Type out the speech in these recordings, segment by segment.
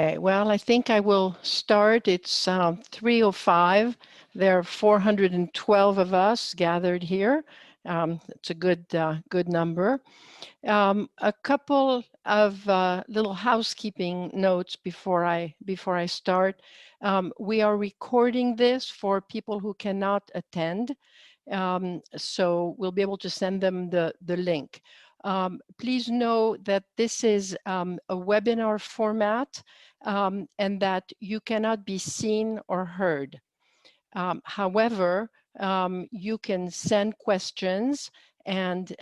Okay, well, I think I will start. It's 3:05. There are 412 of us gathered here. It's a good number. A couple of little housekeeping notes before I start. We are recording this for people who cannot attend, so we'll be able to send them the link. Please know that this is a webinar format and that you cannot be seen or heard. However, you can send questions and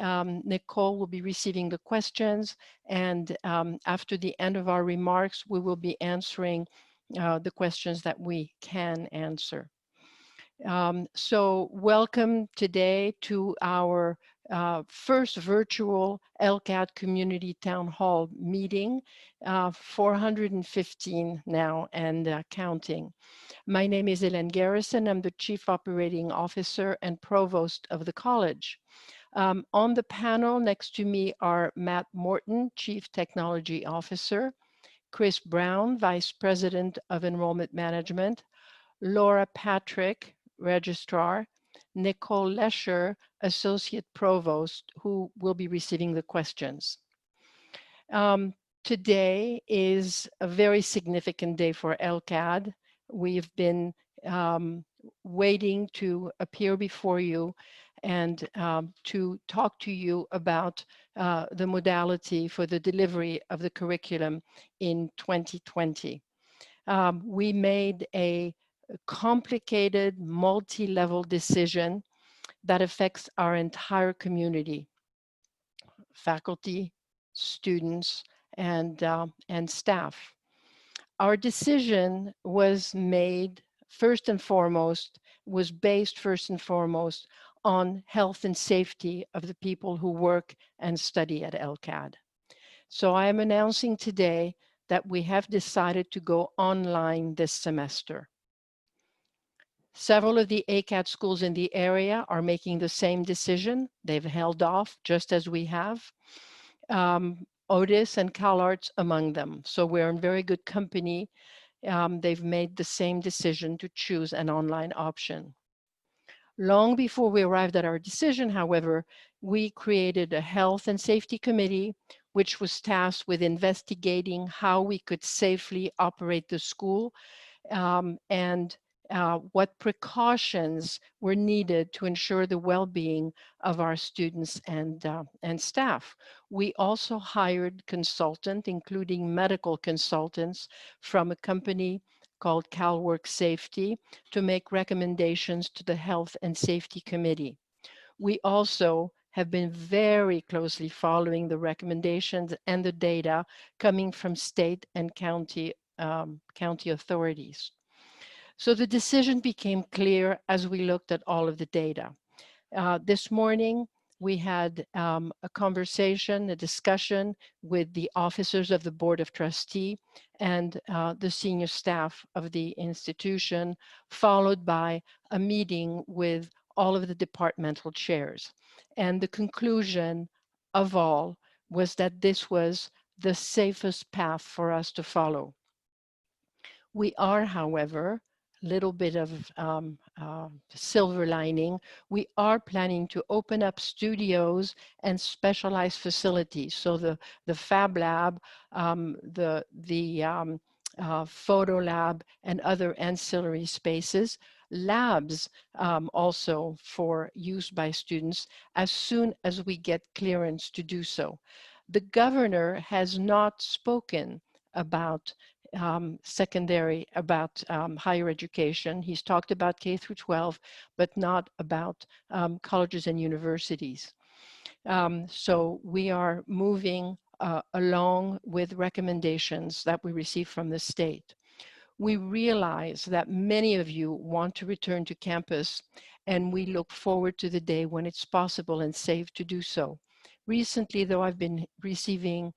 Nicole will be receiving the questions, and after the end of our remarks, we will be answering the questions that we can answer. So welcome today to our first virtual LCAT Community Town Hall meeting, 415 now and counting. My name is Hélène Garrison. I'm the Chief Operating Officer and Provost of the college. On the panel next to me are Matt Morton, Chief Technology Officer, Chris Brown, Vice President of Enrollment Management, Laura Patrick, Registrar, Nicole Lesher, Associate Provost, who will be receiving the questions. Today is a very significant day for LCAD. We've been waiting to appear before you and to talk to you about the modality for the delivery of the curriculum in 2020. We made a complicated multi-level decision that affects our entire community, faculty, students, and staff. Our decision was made was based first and foremost on health and safety of the people who work and study at LCAD. So I am announcing today that we have decided to go online this semester. Several of the ACAD schools in the area are making the same decision. They've held off just as we have. Otis and CalArts among them. So we're in very good company. They've made the same decision to choose an online option. Long before we arrived at our decision, however, we created a health and safety committee, which was tasked with investigating how we could safely operate the school and what precautions were needed to ensure the well-being of our students and staff. We also hired consultants, including medical consultants from a company called CalWork Safety, to make recommendations to the Health and Safety Committee. We also have been very closely following the recommendations and the data coming from state and county authorities. So the decision became clear as we looked at all of the data. This morning, we had a conversation, a discussion with the officers of the Board of Trustees and the senior staff of the institution, followed by a meeting with all of the departmental chairs. And the conclusion of all was that this was the safest path for us to follow. We are, however, a little bit of silver lining. We are planning to open up studios and specialized facilities. So the Fab Lab, the Photo Lab, and other ancillary spaces, labs also for use by students as soon as we get clearance to do so. The governor has not spoken about higher education. He's talked about K through 12, but not about colleges and universities. So we are moving along with recommendations that we receive from the state. We realize that many of you want to return to campus, and we look forward to the day when it's possible and safe to do so. Recently, though, I've been receiving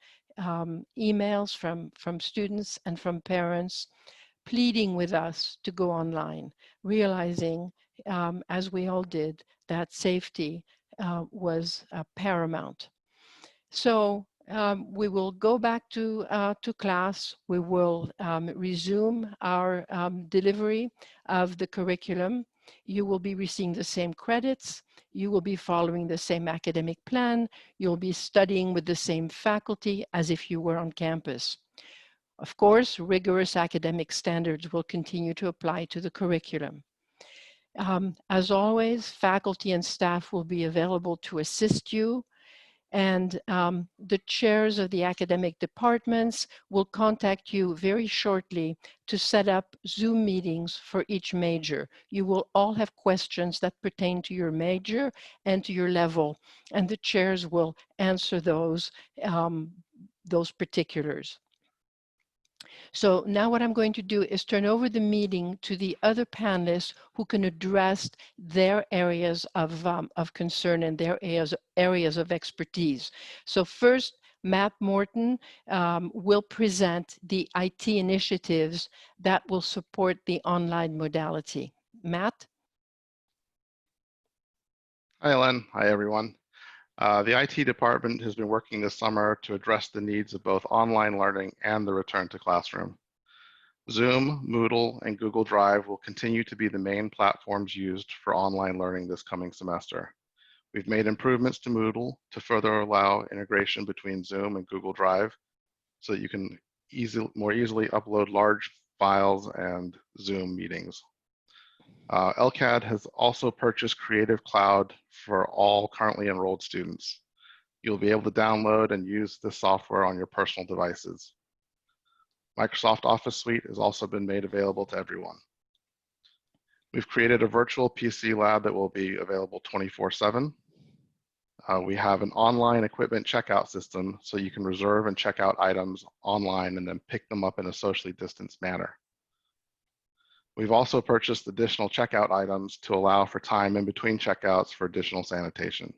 emails from students and from parents pleading with us to go online, realizing, as we all did, that safety was paramount. So We will go back to class. We will resume our delivery of the curriculum. You will be receiving the same credits. You will be following the same academic plan. You'll be studying with the same faculty as if you were on campus. Of course, rigorous academic standards will continue to apply to the curriculum. As always, faculty and staff will be available to assist you, and the chairs of the academic departments will contact you very shortly to set up Zoom meetings for each major. You will all have questions that pertain to your major and to your level, and the chairs will answer those particulars. So now what I'm going to do is turn over the meeting to the other panelists who can address their areas of concern and their areas of expertise. So first, Matt Morton will present the IT initiatives that will support the online modality. Matt? Hi, Ellen. Hi, everyone. The IT department has been working this summer to address the needs of both online learning and the return to classroom. Zoom, Moodle, and Google Drive will continue to be the main platforms used for online learning this coming semester. We've made improvements to Moodle to further allow integration between Zoom and Google Drive so that you can more easily upload large files and Zoom meetings. LCAD has also purchased Creative Cloud for all currently enrolled students. You'll be able to download and use this software on your personal devices. Microsoft Office Suite has also been made available to everyone. We've created a virtual PC lab that will be available 24/7. We have an online equipment checkout system so you can reserve and check out items online and then pick them up in a socially distanced manner. We've also purchased additional checkout items to allow for time in between checkouts for additional sanitation.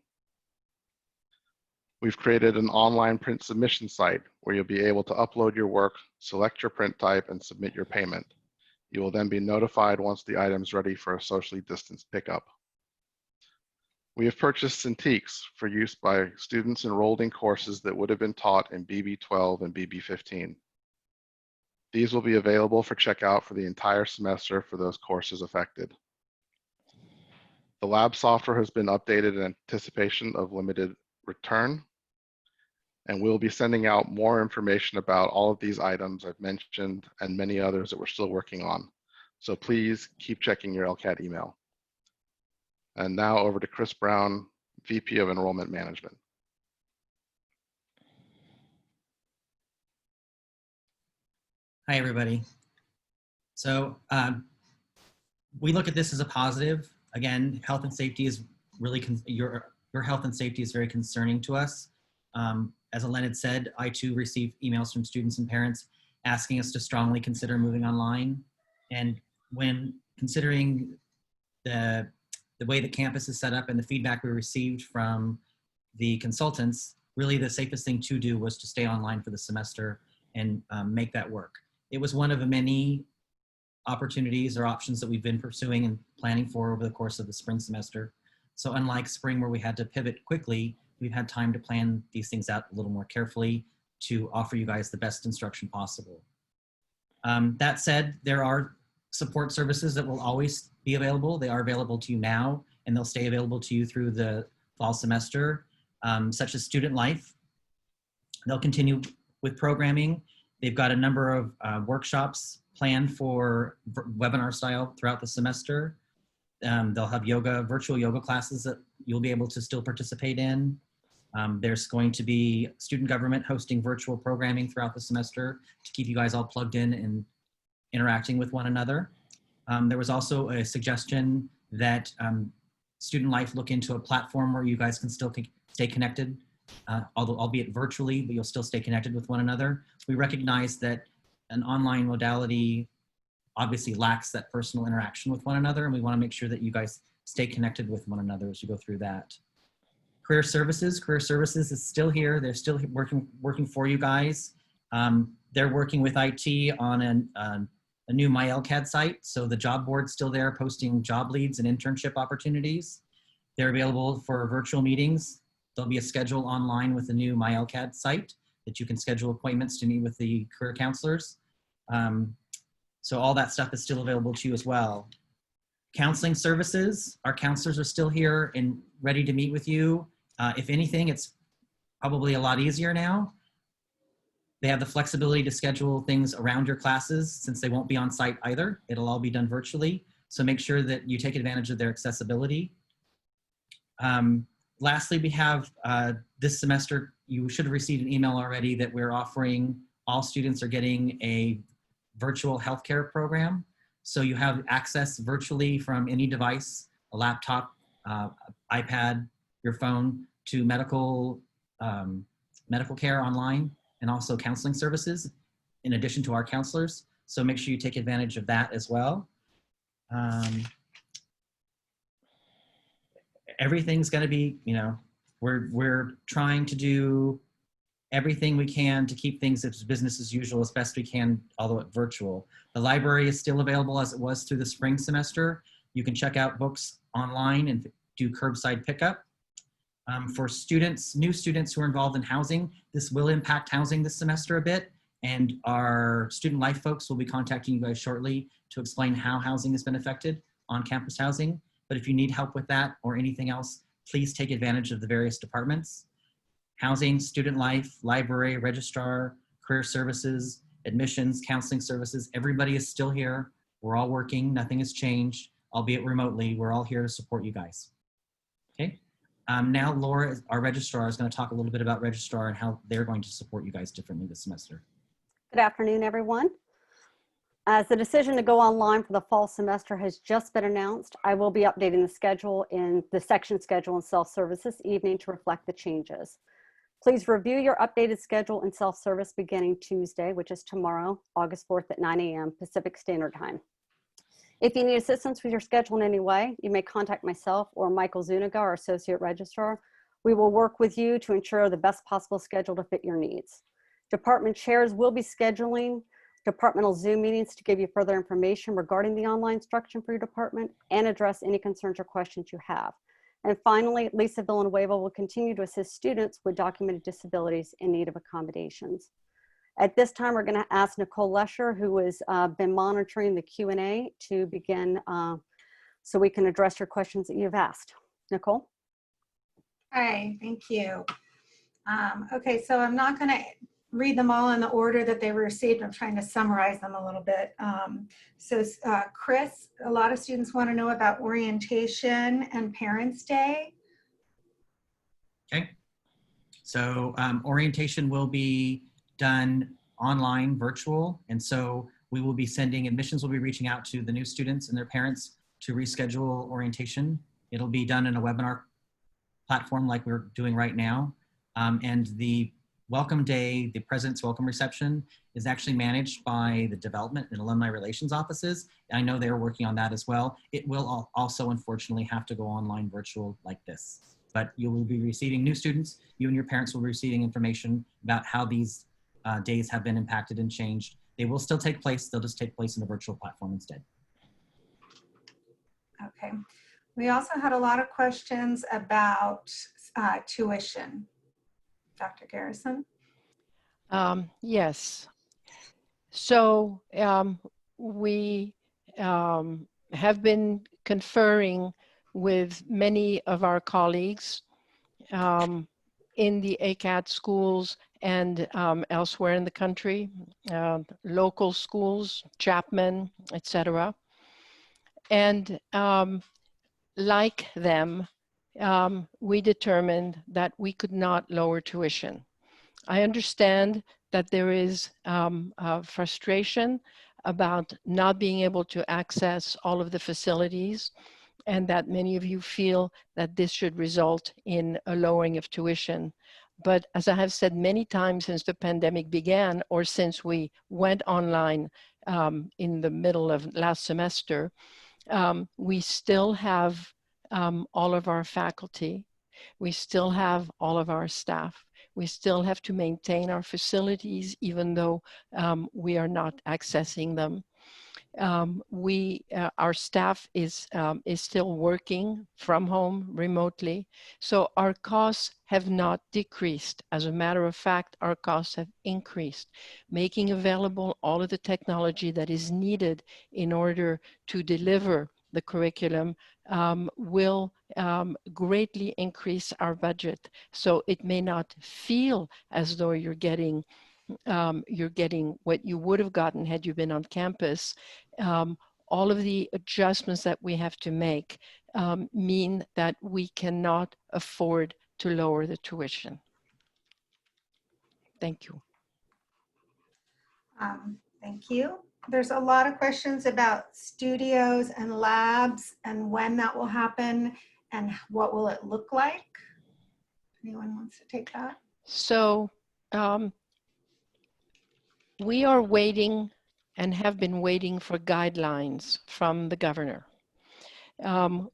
We've created an online print submission site where you'll be able to upload your work, select your print type, and submit your payment. You will then be notified once the item is ready for a socially distanced pickup. We have purchased Cintiqs for use by students enrolled in courses that would have been taught in BB12 and BB15. These will be available for checkout for the entire semester for those courses affected. The lab software has been updated in anticipation of limited return, and we'll be sending out more information about all of these items I've mentioned and many others that we're still working on. So please keep checking your LCAT email. And now over to Chris Brown, VP of Enrollment Management. Hi, everybody. So we look at this as a positive. Again, health and safety is really, your health and safety is very concerning to us. As Ellen had said, I too received emails from students and parents asking us to strongly consider moving online. And when considering the way the campus is set up and the feedback we received from the consultants, really the safest thing to do was to stay online for the semester and make that work. It was one of the many opportunities or options that we've been pursuing and planning for over the course of the spring semester. So unlike spring where we had to pivot quickly, we've had time to plan these things out a little more carefully to offer you guys the best instruction possible. That said, there are support services that will always be available. They are available to you now, and they'll stay available to you through the fall semester, such as Student Life. They'll continue with programming. They've got a number of workshops planned for webinar style throughout the semester. They'll have virtual yoga classes that you'll be able to still participate in. There's going to be student government hosting virtual programming throughout the semester to keep you guys all plugged in and interacting with one another. There was also a suggestion that Student Life look into a platform where you guys can still stay connected, albeit virtually, but you'll still stay connected with one another. We recognize that an online modality obviously lacks that personal interaction with one another, and we want to make sure that you guys stay connected with one another as you go through that. Career Services is still here. They're still working for you guys. They're working with IT on a new MyLCAD site. So the job board's still there posting job leads and internship opportunities. They're available for virtual meetings. There'll be a schedule online with the new MyLCAD site. that you can schedule appointments to meet with the career counselors. So all that stuff is still available to you as well. Counseling services, our counselors are still here and ready to meet with you. If anything, it's probably a lot easier now. They have the flexibility to schedule things around your classes since they won't be on site either. It'll all be done virtually. So make sure that you take advantage of their accessibility. Lastly, we have this semester, you should have received an email already that we're offering, all students are getting a virtual healthcare program. So you have access virtually from any device, a laptop, iPad, your phone, to medical care online, and also counseling services in addition to our counselors. So make sure you take advantage of that as well. Everything's going to be, you know, we're trying to do everything we can to keep things as business as usual as best we can, although it's virtual. The library is still available as it was through the spring semester. You can check out books online and do curbside pickup. For students, new students who are involved in housing, this will impact housing this semester a bit, and our student life folks will be contacting you guys shortly to explain how housing has been affected on campus housing. But if you need help with that or anything else, please take advantage of the various departments. Housing, student life, library, registrar, career services, admissions, counseling services, everybody is still here. We're all working, nothing has changed, albeit remotely. We're all here to support you guys, okay? Now Laura, our registrar, is going to talk a little bit about registrar and how they're going to support you guys differently this semester. Good afternoon, everyone. As the decision to go online for the fall semester has just been announced, I will be updating the schedule in the section schedule and self-service this evening to reflect the changes. Please review your updated schedule and self-service beginning Tuesday, which is tomorrow, August 4th at 9 a.m. Pacific Standard Time. If you need assistance with your schedule in any way, you may contact myself or Michael Zuniga, our Associate Registrar. We will work with you to ensure the best possible schedule to fit your needs. Department chairs will be scheduling departmental Zoom meetings to give you further information regarding the online instruction for your department and address any concerns or questions you have. And finally, Lisa Villanueva will continue to assist students with documented disabilities in need of accommodations. At this time, we're going to ask Nicole Lesher, who has been monitoring the Q&A, to begin so we can address your questions that you've asked. Nicole? Hi, thank you. Okay, so I'm not going to read them all in the order that they were received. I'm trying to summarize them a little bit. Chris, a lot of students want to know about orientation and Parents' Day. Okay, so orientation will be done online, virtual, and so we will be sending, admissions will be reaching out to the new students and their parents to reschedule orientation. It'll be done in a webinar platform like we're doing right now. And the welcome day, the President's Welcome Reception, is actually managed by the Development and Alumni Relations offices. I know they're working on that as well. It will also, unfortunately, have to go online virtual like this. But you will be receiving new students. You and your parents will be receiving information about how these days have been impacted and changed. They will still take place. They'll just take place in a virtual platform instead. Okay. We also had a lot of questions about tuition. Dr. Garrison? Yes. So we have been conferring with many of our colleagues in the ACAT schools and elsewhere in the country, local schools, Chapman, etc. And like them, we determined that we could not lower tuition. I understand that there is frustration about not being able to access all of the facilities, and that many of you feel that this should result in a lowering of tuition. But as I have said many times since the pandemic began, or since we went online in the middle of last semester, we still have all of our faculty. We still have all of our staff. We still have to maintain our facilities, even though we are not accessing them. Our staff is still working from home remotely, so our costs have not decreased. As a matter of fact, our costs have increased. Making available all of the technology that is needed in order to deliver the curriculum will greatly increase our budget. So it may not feel as though you're getting what you would have gotten had you been on campus. All of the adjustments that we have to make mean that we cannot afford to lower the tuition. Thank you. Thank you. There's a lot of questions about studios and labs and when that will happen and what will it look like. Anyone wants to take that? So we are waiting and have been waiting for guidelines from the governor.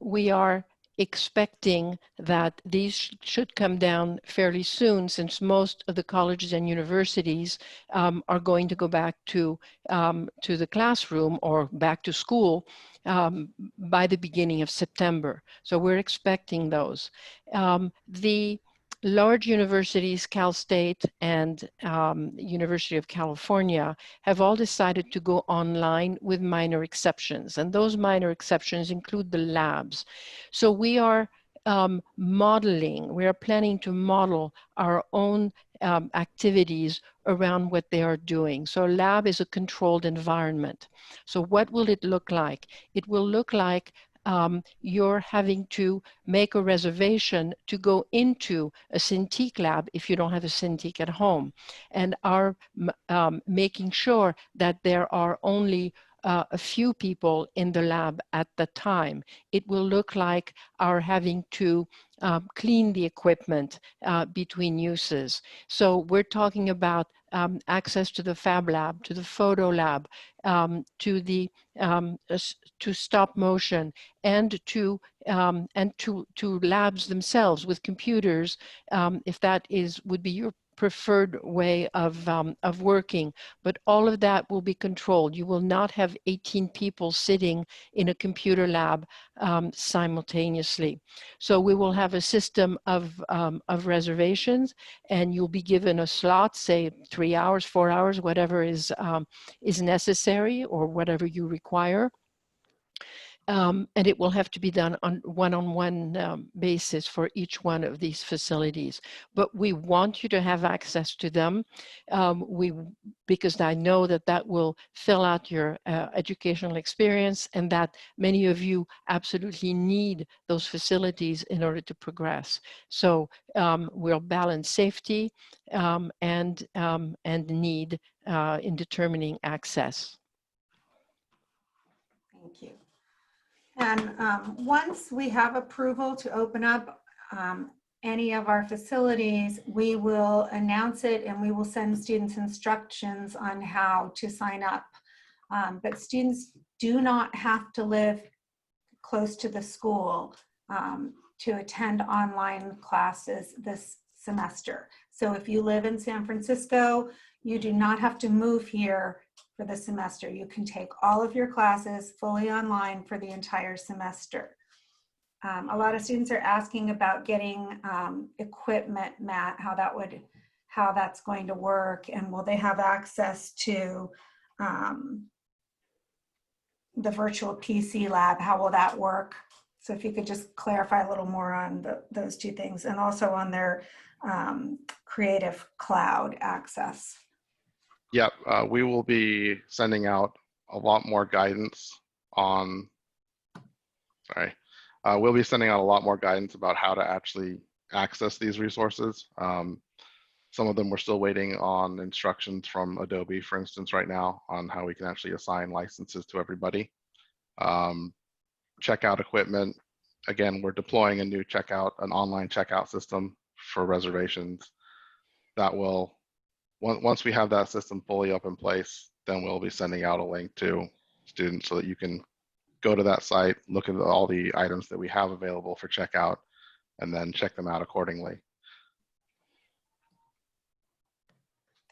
We are expecting that these should come down fairly soon, since most of the colleges and universities are going to go back to the classroom or back to school by the beginning of September. So we're expecting those. The large universities, Cal State and University of California, have all decided to go online with minor exceptions. And those minor exceptions include the labs. So we are we are planning to model our own activities around what they are doing. So a lab is a controlled environment. So what will it look like? It will look like you're having to make a reservation to go into a Cintiq lab if you don't have a Cintiq at home, and are making sure that there are only a few people in the lab at the time. It will look like our having to clean the equipment between uses. So we're talking about access to the Fab Lab, to the Photo Lab, to the to stop motion, and to labs themselves with computers, if that would be your preferred way of working. But all of that will be controlled. You will not have 18 people sitting in a computer lab simultaneously. So we will have a system of reservations, and you'll be given a slot, say 3 hours, 4 hours, whatever is necessary or whatever you require. And it will have to be done on one-on-one basis for each one of these facilities. But we want you to have access to them because I know that that will fill out your educational experience, and that many of you absolutely need those facilities in order to progress. So we'll balance safety and need in determining access. Thank you. And once we have approval to open up any of our facilities, we will announce it and we will send students instructions on how to sign up. But students do not have to live close to the school to attend online classes this semester. So if you live in San Francisco, you do not have to move here for the semester. You can take all of your classes fully online for the entire semester. A lot of students are asking about getting equipment, Matt, how that's going to work, and will they have access to the virtual PC lab? How will that work? So if you could just clarify a little more on those two things, and also on their Creative Cloud access. Yep, we will be sending out a lot more guidance on, we'll be sending out a lot more guidance about how to actually access these resources. Some of them we're still waiting on instructions from Adobe, for instance, right now on how we can actually assign licenses to everybody. Checkout equipment, again, we're deploying a new an online checkout system for reservations that will, once we have that system fully up in place, then we'll be sending out a link to students so that you can go to that site, look at all the items that we have available for checkout, and then check them out accordingly.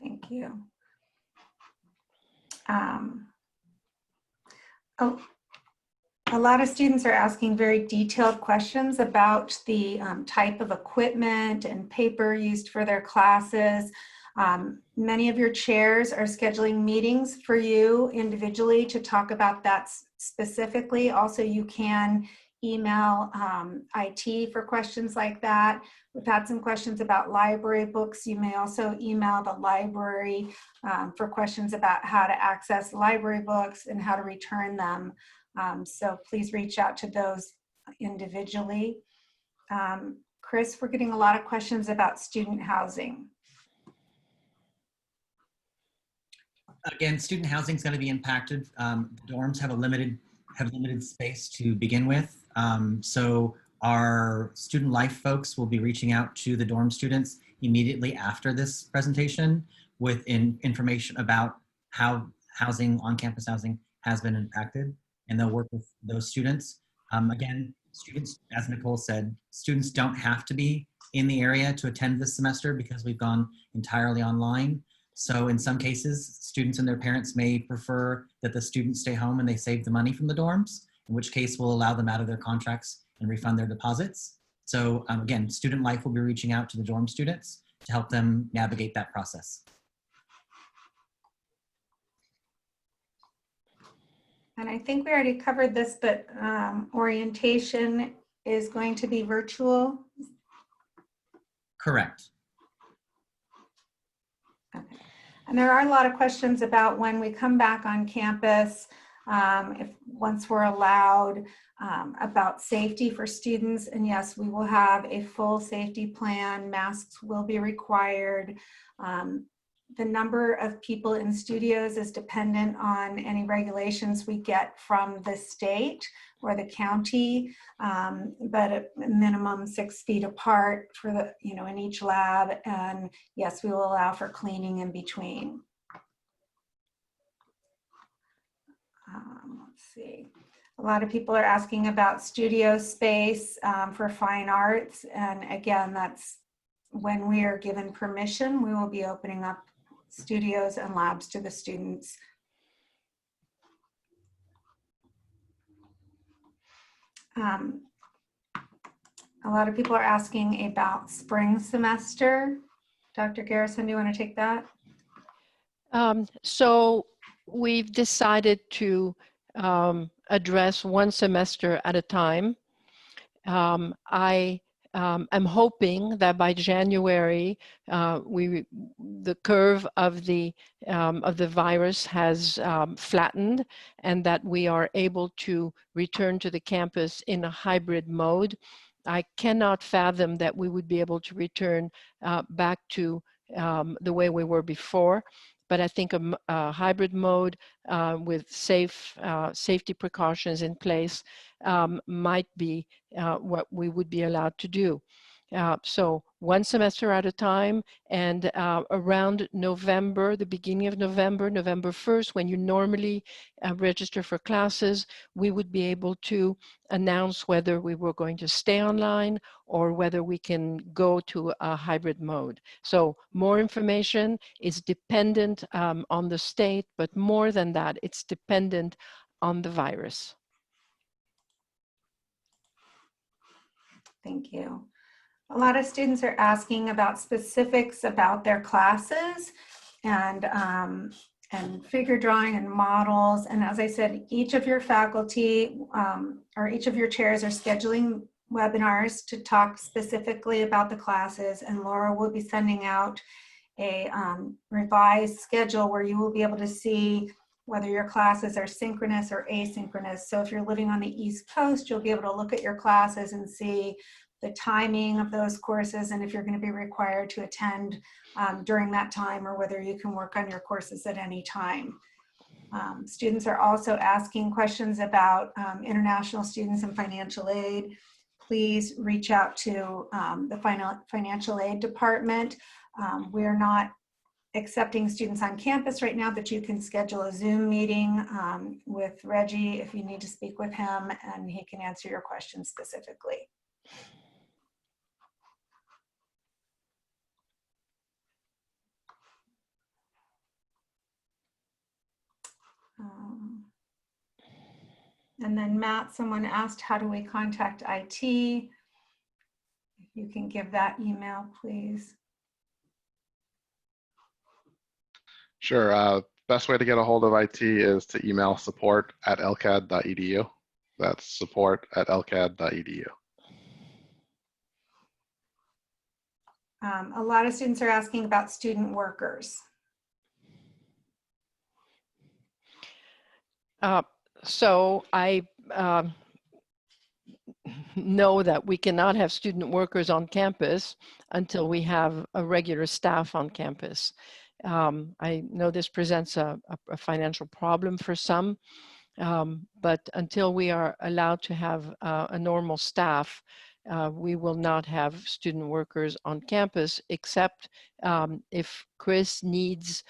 Thank you. A lot of students are asking very detailed questions about the type of equipment and paper used for their classes. Many of your chairs are scheduling meetings for you individually to talk about that specifically. Also, you can email IT for questions like that. We've had some questions about library books. You may also email the library for questions about how to access library books and how to return them. So please reach out to those individually. Chris, we're getting a lot of questions about student housing. Again, student housing is going to be impacted. Dorms have limited space to begin with. So our student life folks will be reaching out to the dorm students immediately after this presentation with information about how housing, on-campus housing, has been impacted, and they'll work with those students. Again, students, as Nicole said, students don't have to be in the area to attend this semester because we've gone entirely online. So in some cases, students and their parents may prefer that the students stay home and they save the money from the dorms, in which case we'll allow them out of their contracts and refund their deposits. So again, Student Life will be reaching out to the dorm students to help them navigate that process. And I think we already covered this, but orientation is going to be virtual. Correct. Okay. And there are a lot of questions about when we come back on campus, if once we're allowed, about safety for students. And yes, we will have a full safety plan. Masks will be required. The number of people in studios is dependent on any regulations we get from the state or the county, but a minimum 6 feet apart for the, in each lab. And yes, we will allow for cleaning in between. Let's see. A lot of people are asking about studio space for fine arts. And again, that's when we are given permission, we will be opening up studios and labs to the students. A lot of people are asking about spring semester. Dr. Garrison, do you want to take that? So we've decided to address one semester at a time. I'm hoping that by January, the curve of the virus has flattened, and that we are able to return to the campus in a hybrid mode. I cannot fathom that we would be able to return back to the way we were before. But I think a hybrid mode with safety precautions in place might be what we would be allowed to do. So one semester at a time, and around November, the beginning of November, November 1st, when you normally register for classes, we would be able to announce whether we were going to stay online or whether we can go to a hybrid mode. So more information is dependent on the state, but more than that, it's dependent on the virus. Thank you. A lot of students are asking about specifics about their classes and figure drawing and models. And as I said, each of your faculty or each of your chairs are scheduling webinars to talk specifically about the classes, and Laura will be sending out a revised schedule where you will be able to see whether your classes are synchronous or asynchronous. So if you're living on the East Coast, you'll be able to look at your classes and see the timing of those courses and if you're going to be required to attend during that time, or whether you can work on your courses at any time. Students are also asking questions about international students and financial aid. Please reach out to the financial aid department. We're not accepting students on campus right now, but you can schedule a Zoom meeting with Reggie if you need to speak with him, and he can answer your questions specifically. And then Matt, someone asked, how do we contact IT? If you can give that email, please. Sure. Best way to get a hold of IT is to email support@lcad.edu. That's support@lcad.edu. A lot of students are asking about student workers. So I know that we cannot have student workers on campus until we have a regular staff on campus. I know this presents a financial problem for some, but until we are allowed to have a normal staff, we will not have student workers on campus, except if Chris needs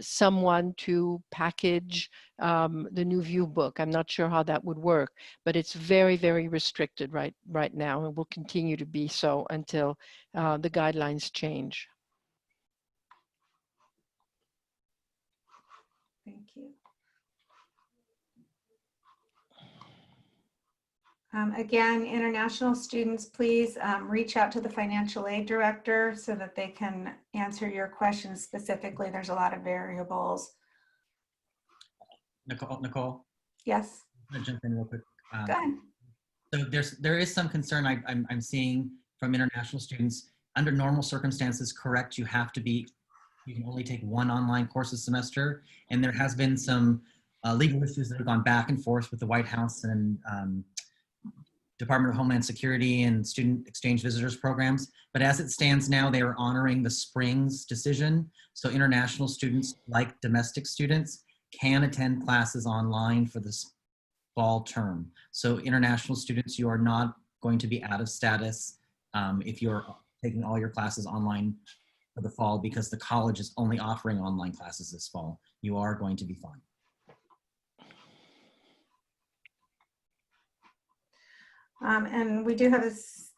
someone to package the new view book. I'm not sure how that would work, but it's very, very restricted right now, and will continue to be so until the guidelines change. Thank you. Again, international students, please reach out to the financial aid director so that they can answer your questions specifically. There's a lot of variables. Nicole, Yes, I'm gonna jump in real quick. go ahead. So there is some concern I'm seeing from international students. Under normal circumstances, correct, you can only take one online course a semester. And there has been some legal issues that have gone back and forth with the White House and Department of Homeland Security and student exchange visitors programs. But as it stands now, they are honoring the spring's decision. So international students, like domestic students, can attend classes online for this fall term. So international students, you are not going to be out of status if you're taking all your classes online for the fall, because the college is only offering online classes this fall. You are going to be fine. And we do have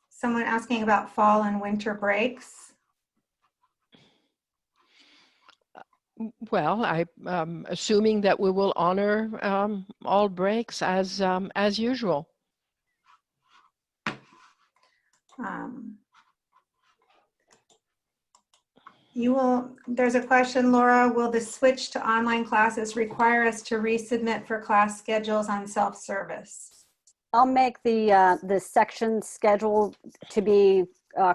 someone asking about fall and winter breaks. Well, I'm assuming that we will honor all breaks as usual. There's a question, Laura, will the switch to online classes require us to resubmit for class schedules on self-service? I'll make the section schedule to be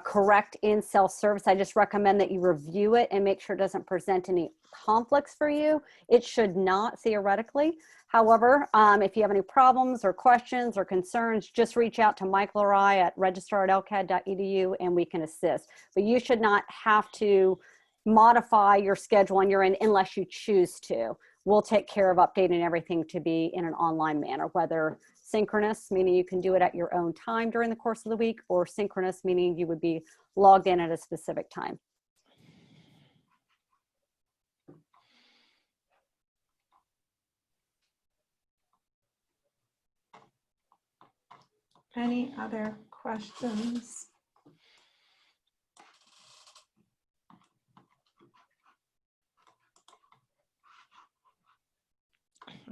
correct in self-service. I just recommend that you review it and make sure it doesn't present any conflicts for you. It should not, theoretically. However, if you have any problems or questions or concerns, just reach out to Michael or I at registrar@lcad.edu and we can assist. But you should not have to modify your schedule on your end unless you choose to. We'll take care of updating everything to be in an online manner, whether synchronous, meaning you can do it at your own time during the course of the week, or synchronous, meaning you would be logged in at a specific time. Any other questions?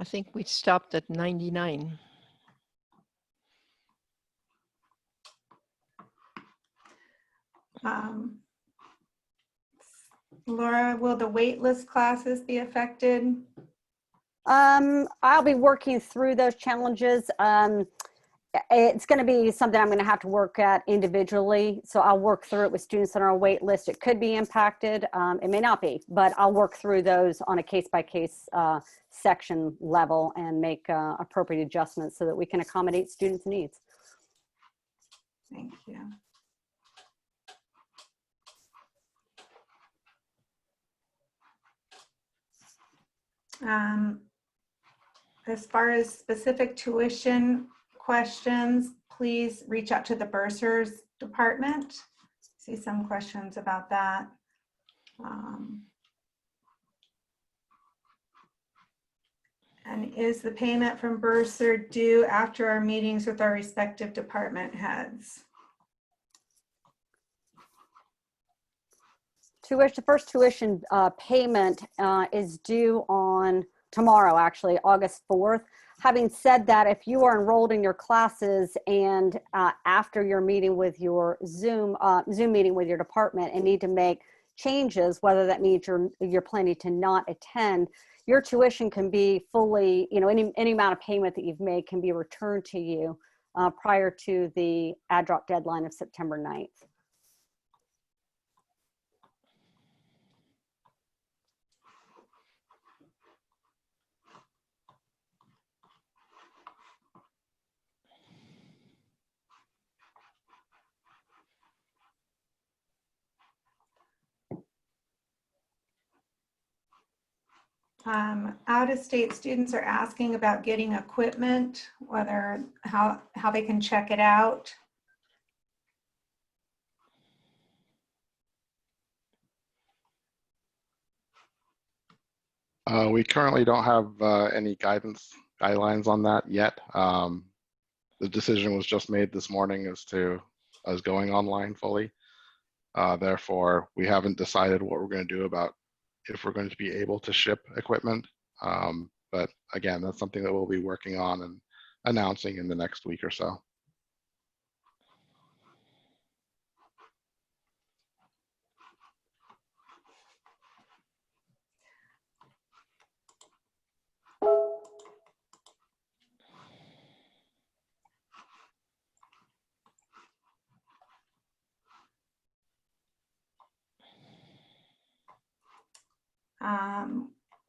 I think we stopped at 99. Laura, will the waitlist classes be affected? I'll be working through those challenges. It's going to be something I'm going to have to work at individually. So I'll work through it with students on our wait list. It could be impacted. It may not be, but I'll work through those on a case-by-case section level and make appropriate adjustments so that we can accommodate students' needs. Thank you. As far as specific tuition questions, please reach out to the bursars department. See some questions about that. And is the payment from bursar due after our meetings with our respective department heads? The first tuition payment is due on tomorrow, actually, August 4th. Having said that, if you are enrolled in your classes and after your meeting with your Zoom meeting with your department and need to make changes, whether that means you're planning to not attend, your tuition can be fully, any amount of payment that you've made can be returned to you prior to the add drop deadline of September 9th. Out-of-state students are asking about getting equipment, how they can check it out. We currently don't have any guidelines on that yet. The decision was just made this morning as to us going online fully. Therefore, we haven't decided what we're going to do about if we're going to be able to ship equipment. But again, that's something that we'll be working on and announcing in the next week or so.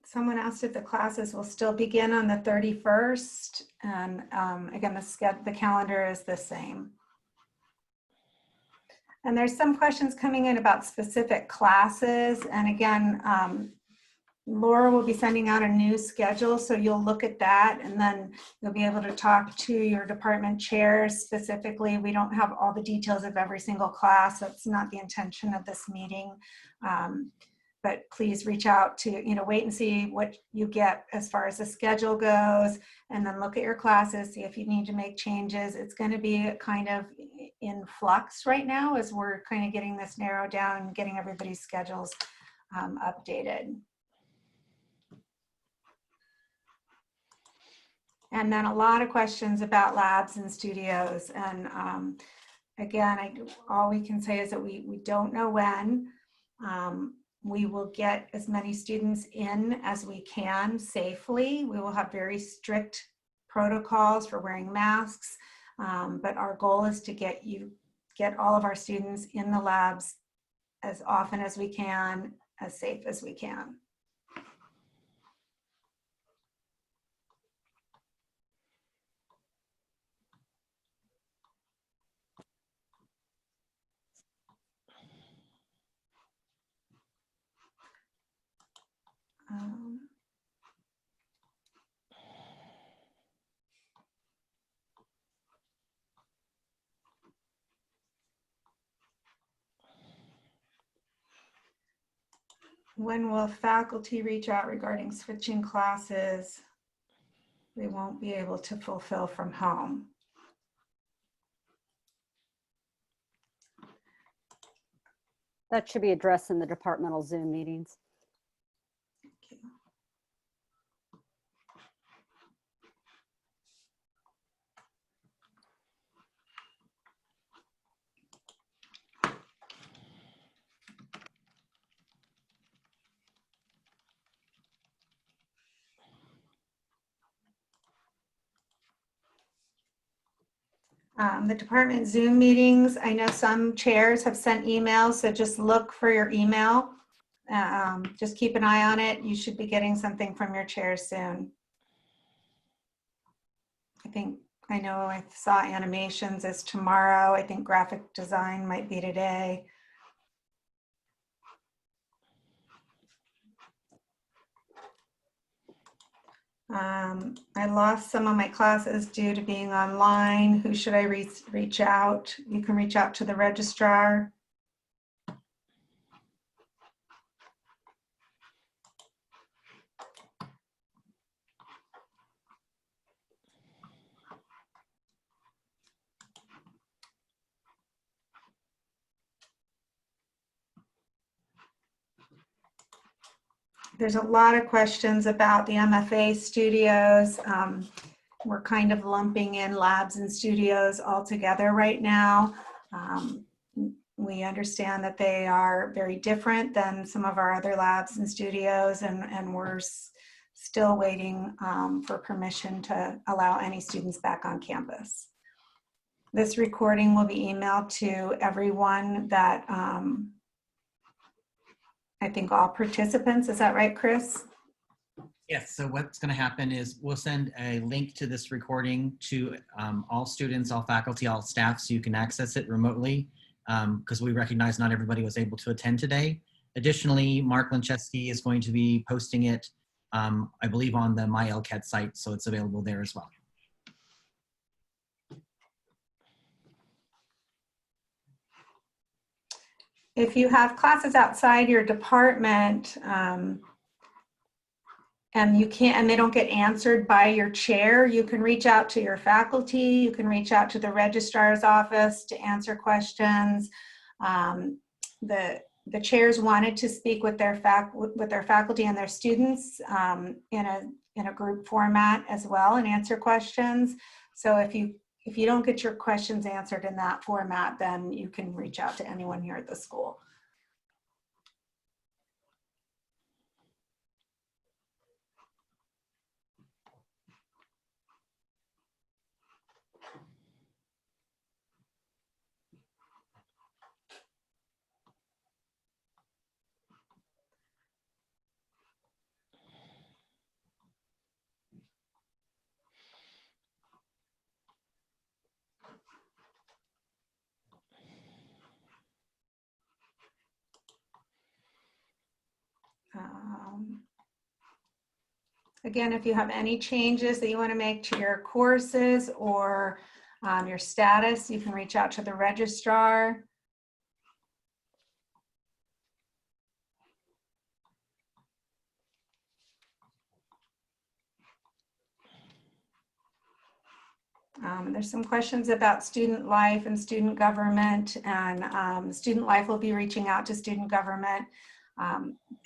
Someone asked if the classes will still begin on the 31st, and again, the calendar is the same. And there's some questions coming in about specific classes, and again, Laura will be sending out a new schedule, so you'll look at that and then you'll be able to talk to your department chairs specifically. We don't have all the details of every single class. That's not the intention of this meeting. But please reach out to, wait and see what you get as far as the schedule goes, and then look at your classes, see if you need to make changes. It's going to be kind of in flux right now as we're kind of getting this narrowed down and getting everybody's schedules updated. And then a lot of questions about labs and studios. And again, all we can say is that we don't know when. We will get as many students in as we can safely. We will have very strict protocols for wearing masks, but our goal is to get all of our students in the labs as often as we can, as safe as we can. When will faculty reach out regarding switching classes they won't be able to fulfill from home? That should be addressed in the departmental Zoom meetings. Okay. The department Zoom meetings, I know some chairs have sent emails, so just look for your email. Just keep an eye on it. You should be getting something from your chair soon. I know I saw animations as tomorrow. I think graphic design might be today. I lost some of my classes due to being online. Who should I reach out? You can reach out to the registrar. There's a lot of questions about the MFA studios. We're kind of lumping in labs and studios all together right now. We understand that they are very different than some of our other labs and studios, and we're still waiting for permission to allow any students back on campus. This recording will be emailed to everyone that, I think all participants, is that right, Chris? Yes, so what's going to happen is we'll send a link to this recording to all students, all faculty, all staff, so you can access it remotely, because we recognize not everybody was able to attend today. Additionally, Mark Lincheski is going to be posting it, I believe, on the MyLCAT site, so it's available there as well. If you have classes outside your department, and you can't, and they don't get answered by your chair, you can reach out to your faculty, you can reach out to the registrar's office to answer questions. The chairs wanted to speak with their faculty and their students in a group format as well and answer questions. So if you don't get your questions answered in that format, then you can reach out to anyone here at the school. Again, if you have any changes that you want to make to your courses or your status, you can reach out to the registrar. There's some questions about student life and student government, and student life will be reaching out to student government.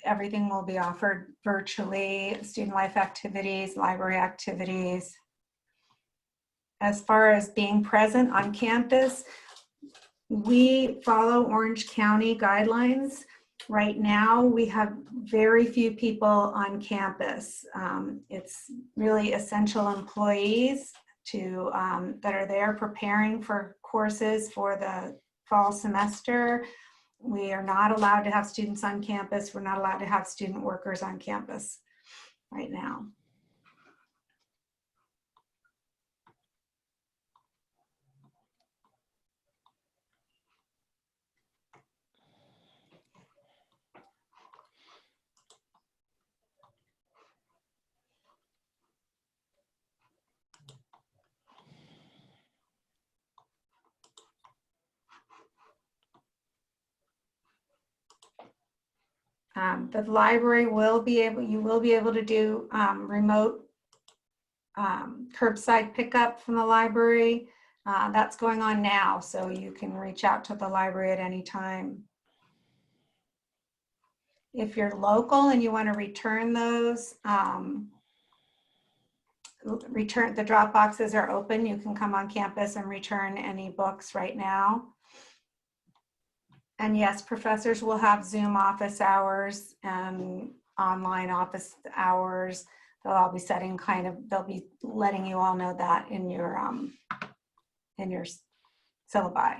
Everything will be offered virtually, student life activities, library activities. As far as being present on campus, we follow Orange County guidelines. Right now, we have very few people on campus. It's really essential employees that are there preparing for courses for the fall semester. We are not allowed to have students on campus. We're not allowed to have student workers on campus right now. The library will be able, you will be able to do remote curbside pickup from the library. That's going on now, so you can reach out to the library at any time. If you're local and you want to return those, the drop boxes are open. You can come on campus and return any books right now. And yes, professors will have Zoom office hours and online office hours. They'll all be setting they'll be letting you all know that in your syllabi.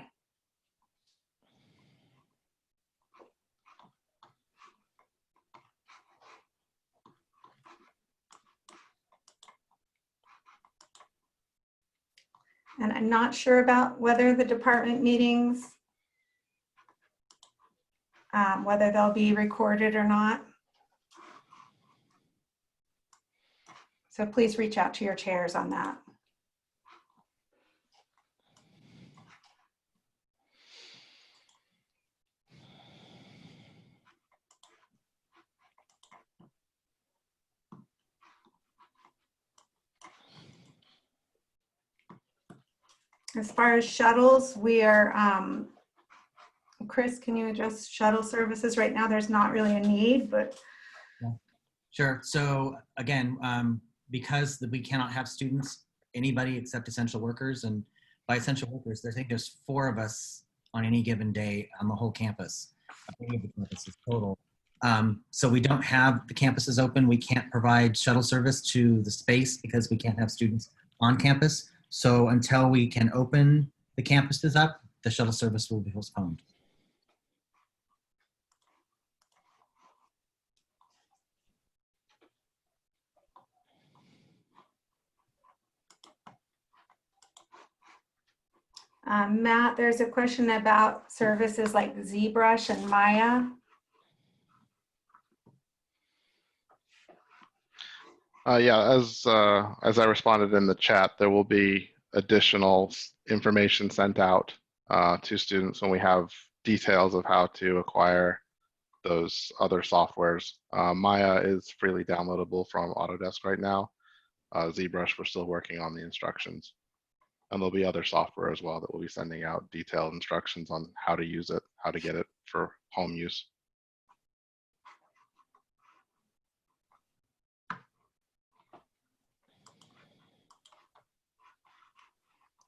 And I'm not sure about whether the department meetings, whether they'll be recorded or not. So please reach out to your chairs on that. As far as shuttles, we are, Chris, can you address shuttle services? Right now, there's not really a need, but. Sure. So again, because we cannot have students, anybody except essential workers, and by essential workers, I think there's 4 of us on any given day on the whole campus, any of the campuses total. So we don't have the campuses open. We can't provide shuttle service to the space because we can't have students on campus. So until we can open the campuses up, the shuttle service will be postponed. Matt, there's a question about services like ZBrush and Maya. Yeah, as I responded in the chat, there will be additional information sent out to students when we have details of how to acquire those other softwares. Maya is freely downloadable from Autodesk right now. ZBrush, we're still working on the instructions. And there'll be other software as well that will be sending out detailed instructions on how to use it, how to get it for home use.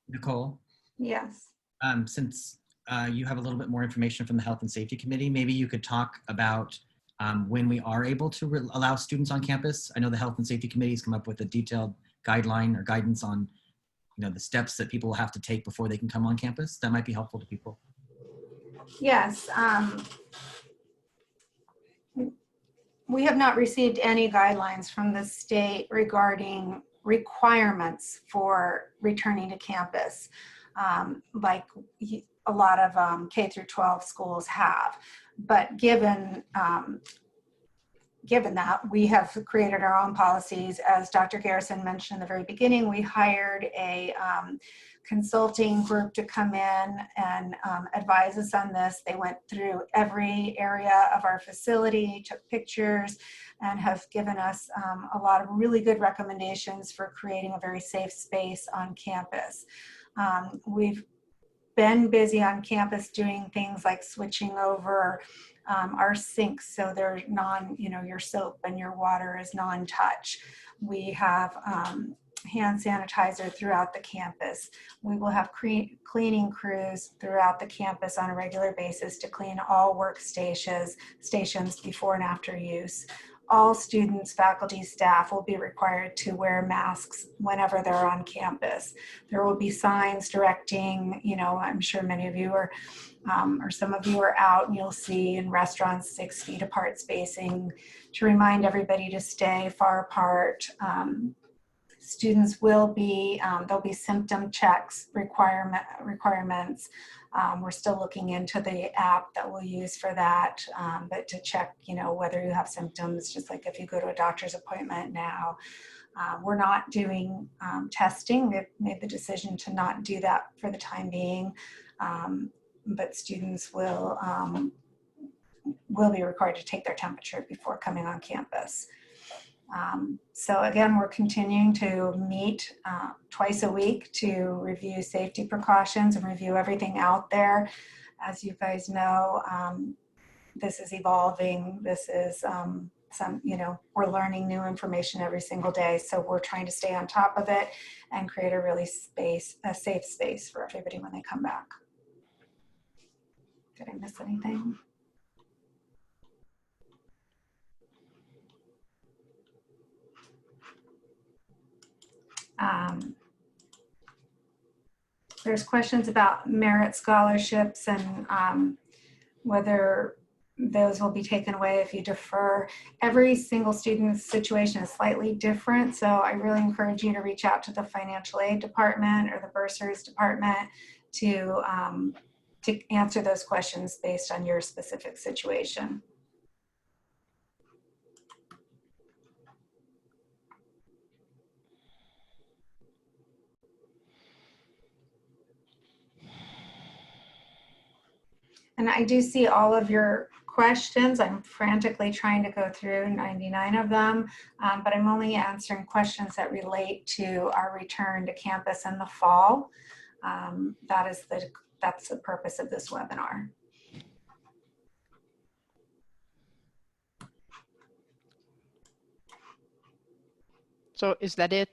Nicole, Yes. since you have a little bit more information from the Health and Safety Committee, maybe you could talk about when we are able to allow students on campus. I know the Health and Safety Committee has come up with a detailed guideline or guidance on the steps that people will have to take before they can come on campus. That might be helpful to people. Yes. We have not received any guidelines from the state regarding requirements for returning to campus, like a lot of K through 12 schools have. But given that, we have created our own policies. As Dr. Garrison mentioned in the very beginning, we hired a consulting group to come in and advise us on this. They went through every area of our facility, took pictures, and have given us a lot of really good recommendations for creating a very safe space on campus. We've been busy on campus doing things like switching over our sinks so they're your soap and your water is non-touch. We have hand sanitizer throughout the campus. We will have cleaning crews throughout the campus on a regular basis to clean all workstations before and after use. All students, faculty, staff will be required to wear masks whenever they're on campus. There will be signs directing, I'm sure many of you are, or some of you are out and you'll see in restaurants 6 feet apart spacing to remind everybody to stay far apart. Students will be, there'll be symptom checks requirements. We're still looking into the app that we'll use for that, but to check, whether you have symptoms, just like if you go to a doctor's appointment now. We're not doing testing. We've made the decision to not do that for the time being, but students will be required to take their temperature before coming on campus. So again, we're continuing to meet twice a week to review safety precautions and review everything out there. As you guys know, this is evolving. This is we're learning new information every single day. So we're trying to stay on top of it and create a really safe space for everybody when they come back. Did I miss anything? There's questions about merit scholarships and whether those will be taken away if you defer. Every single student's situation is slightly different, so I really encourage you to reach out to the financial aid department or the bursaries department to answer those questions based on your specific situation. And I do see all of your questions. I'm frantically trying to go through 99 of them, but I'm only answering questions that relate to our return to campus in the fall. That's the purpose of this webinar. So is that it?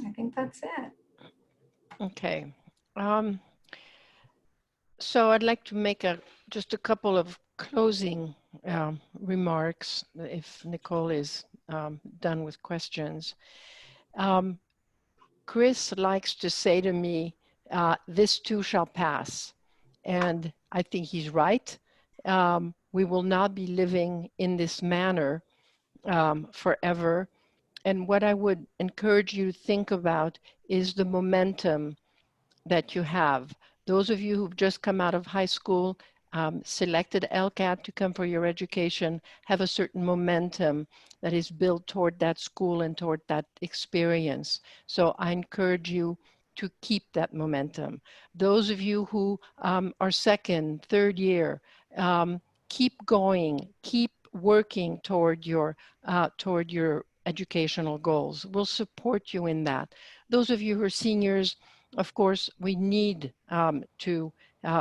I think that's it. Okay. So I'd like to make just a couple of closing remarks if Nicole is done with questions. Chris likes to say to me, this too shall pass. And I think he's right. We will not be living in this manner forever. And what I would encourage you to think about is the momentum that you have. Those of you who've just come out of high school, selected LCAT to come for your education, have a certain momentum that is built toward that school and toward that experience. So I encourage you to keep that momentum. Those of you who are second, third year, keep going, keep working toward your educational goals. We'll support you in that. Those of you who are seniors, of course, we need to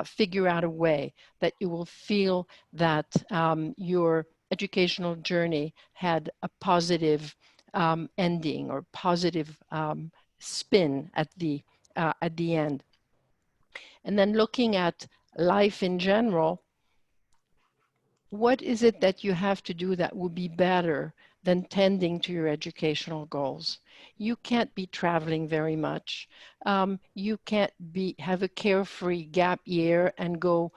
figure out a way that you will feel that your educational journey had a positive ending or positive spin at the end. And then looking at life in general, what is it that you have to do that will be better than tending to your educational goals? You can't be traveling very much. You can't have a carefree gap year and go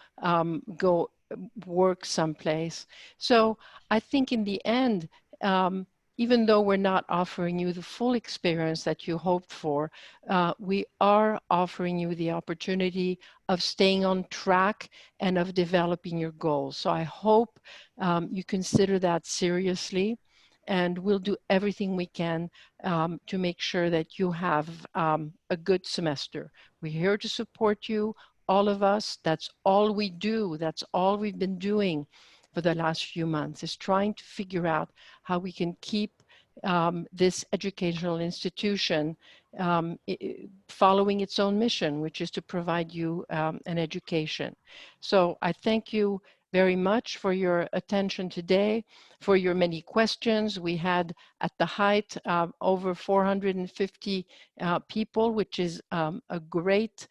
work someplace. So I think in the end, even though we're not offering you the full experience that you hoped for, we are offering you the opportunity of staying on track and of developing your goals. So I hope you consider that seriously, and we'll do everything we can to make sure that you have a good semester. We're here to support you, all of us. That's all we do. That's all we've been doing for the last few months, is trying to figure out how we can keep this educational institution following its own mission, which is to provide you an education. So I thank you very much for your attention today, for your many questions. We had at the height over 450 people, which is a great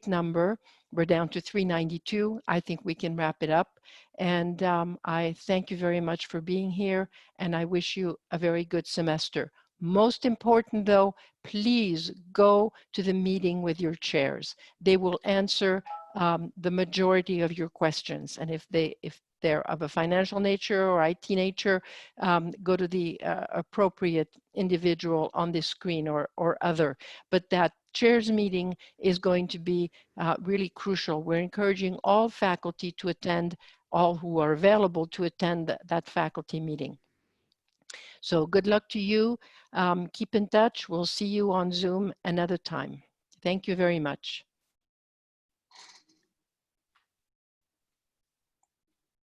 number. We're down to 392. I think we can wrap it up. And I thank you very much for being here, and I wish you a very good semester. Most important though, please go to the meeting with your chairs. They will answer the majority of your questions. And if they're of a financial nature or IT nature, go to the appropriate individual on this screen or other. But that chairs meeting is going to be really crucial. We're encouraging all faculty to attend, all who are available to attend that faculty meeting. So good luck to you. Keep in touch. We'll see you on Zoom another time. Thank you very much.